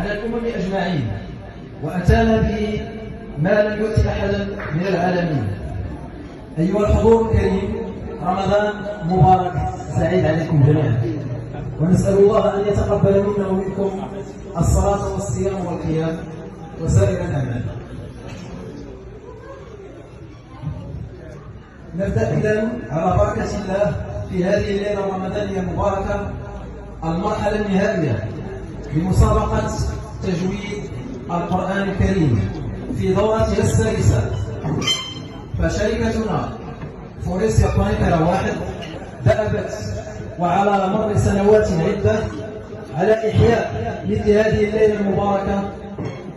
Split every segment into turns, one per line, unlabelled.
على الأمم أجمعين، وأتانا به ما لم يؤت أحدا من العالمين. أيها الحضور الكريم، رمضان مبارك سعيد عليكم جميعا، ونسأل الله أن يتقبل منا ومنكم الصلاة والصيام والقيام وسائر الأعمال. نبدأ إذن على بركة الله في هذه الليلة الرمضانية المباركة المرحلة النهائية لمسابقة تجويد القرآن الكريم في دورتها السادسة. فشركتنا فوريسيا قنيطرة 1 دأبت وعلى مر سنوات عدة على إحياء مثل هذه الليلة المباركة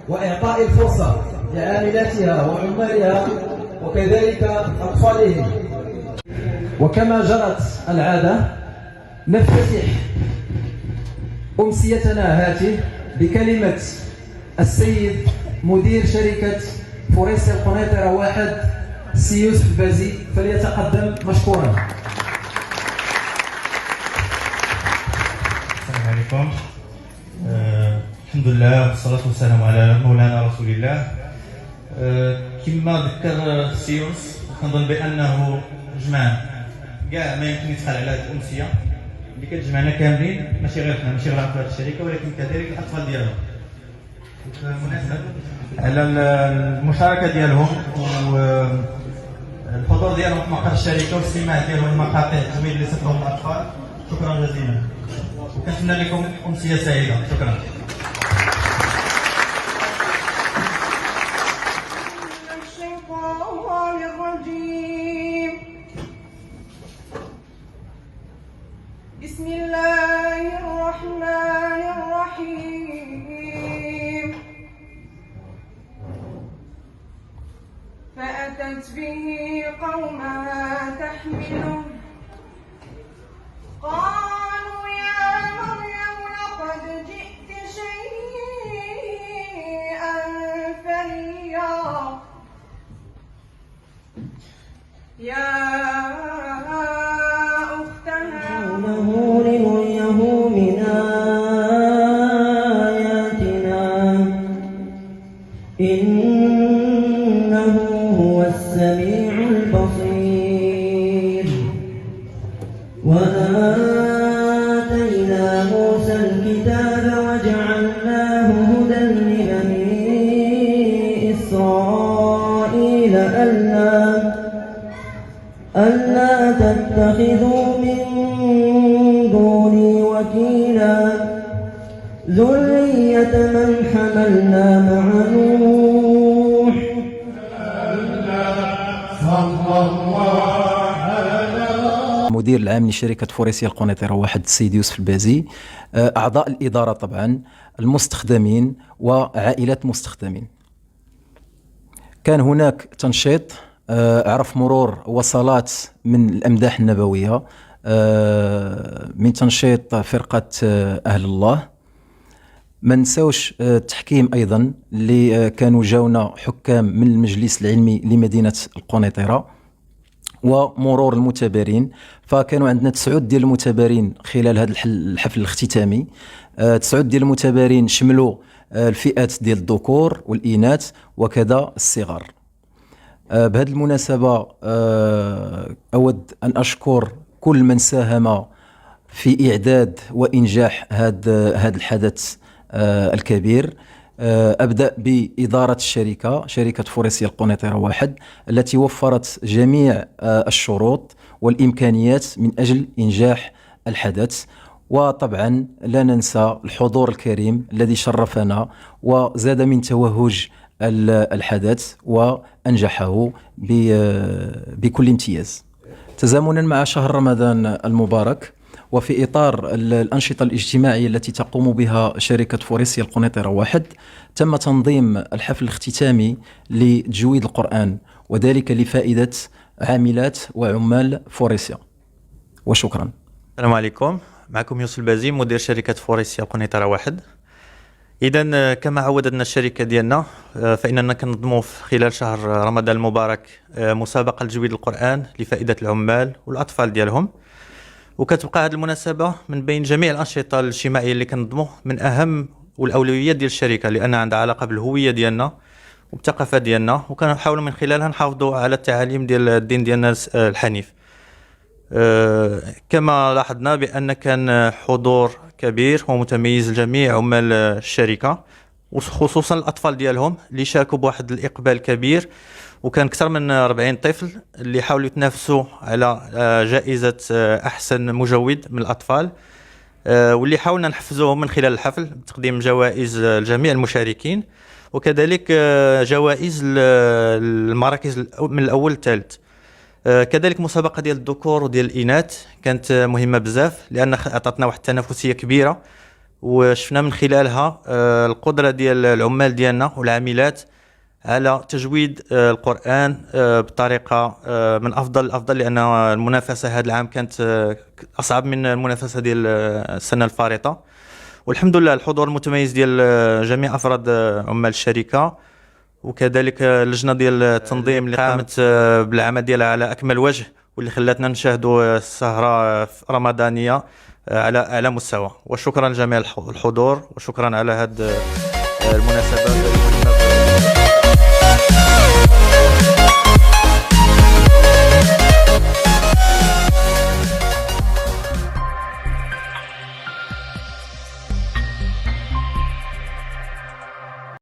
وإعطاء الفرصة لعاملاتها وعمالها وكذلك أطفالهم. وكما جرت العادة، نفتتح أمسيتنا هذه بكلمة السيد مدير شركة فوريسيا القنيطرة 1 سي يوسف بازي، فليتقدم مشكورا.
السلام عليكم. الحمد لله والصلاة والسلام على مولانا رسول الله. كما ذكر السي يوسف، كنظن بأنه جمع كاع ما يمكن يدخل على هذه الأمسية اللي كتجمعنا كاملين، ماشي غير حنا، ماشي غير عفوا الشركة، ولكن كذلك الأطفال ديالهم. بالمناسبة على المشاركة ديالهم والحضور ديالهم في مقر الشركة والاستماع ديالهم للمقاطع الجميلة اللي سفرهم الأطفال، شكرا جزيلا، وكنتمنى لكم أمسية سعيدة. شكرا.
بسم الله الرحمن الرحيم. فأتت به قومها تحمله، قالوا يا مريم لقد جئت شيئا فريا. يا
لنريه من آياتنا إنه هو السميع البصير. وآتينا موسى الكتاب وجعلناه هدى لبني إسرائيل ألا تتخذوا من دوني وكيلا ذرية من حملنا مع نوح.
مدير العام لشركة فوريسيا القنيطرة 1 السيد يوسف البازي، أعضاء الإدارة طبعا، المستخدمين وعائلات المستخدمين. كان هناك تنشيط عرف مرور وصلات من الأمداح النبوية من تنشيط فرقة أهل الله. ما نساوش التحكيم أيضا اللي كانوا جاونا حكام من المجلس العلمي لمدينة القنيطرة، ومرور المتبارين. فكانوا عندنا 9 ديال المتبارين خلال هذا الحفل الاختتامي. 9 ديال المتبارين شملوا الفئات ديال الذكور والإناث وكذا الصغار. بهذه المناسبة أود أن أشكر كل من ساهم في إعداد وإنجاح هذا الحدث الكبير. أبدأ بإدارة شركة فوريسيا القنيطرة 1 التي وفرت جميع الشروط والإمكانيات من أجل إنجاح الحدث. وطبعا لا ننسى الحضور الكريم الذي شرفنا وزاد من توهج الحدث وأنجحه بكل امتياز. تزامنا مع شهر رمضان المبارك، وفي إطار الأنشطة الاجتماعية التي تقوم بها شركة فوريسيا القنيطرة 1، تم تنظيم الحفل الاختتامي لتجويد القرآن، وذلك لفائدة عاملات وعمال فوريسيا. وشكرا.
السلام عليكم، معكم يوسف البازي مدير شركة فوريسيا القنيطرة 1. إذن كما عودتنا الشركة ديالنا، فإننا كنظموا خلال شهر رمضان المبارك مسابقة لتجويد القرآن لفائدة العمال والأطفال ديالهم. وكتبقى هذه المناسبة من بين جميع الأنشطة الاجتماعية اللي كنظموا من أهم والاولويات ديال الشركه، لان عندها علاقه بالهويه ديالنا وبالثقافه ديالنا، وكنحاولوا من خلالها نحافظوا على التعاليم ديال الدين ديالنا الحنيف. كما لاحظنا بان كان حضور كبير ومتميز لجميع عمال الشركه، وخصوصا الاطفال ديالهم اللي شاركوا بواحد الاقبال كبير، وكان اكثر من 40 طفل اللي حاولوا يتنافسوا على جائزه احسن مجود من الاطفال، واللي حاولنا نحفزوهم من خلال الحفل بتقديم جوائز لجميع المشاركين، وكذلك جوائز المراكز من الاول للثالث. كذلك مسابقه ديال الذكور وديال الاناث كانت مهمه بزاف، لان عطاتنا واحد التنافسيه كبيره، وشفنا من خلالها القدره ديال العمال ديالنا والعاملات على تجويد القرآن بطريقة من أفضل الأفضل، لأن المنافسة هذا العام كانت أصعب من المنافسة ديال السنة الفارطة. والحمد لله الحضور المتميز ديال جميع أفراد عمال الشركة، وكذلك اللجنة ديال التنظيم اللي قامت بالعمل ديالها على أكمل وجه، واللي خلاتنا نشاهدوا السهرة رمضانية على أعلى مستوى. وشكرا لجميع الحضور، وشكرا على هذه المناسبة المهمة.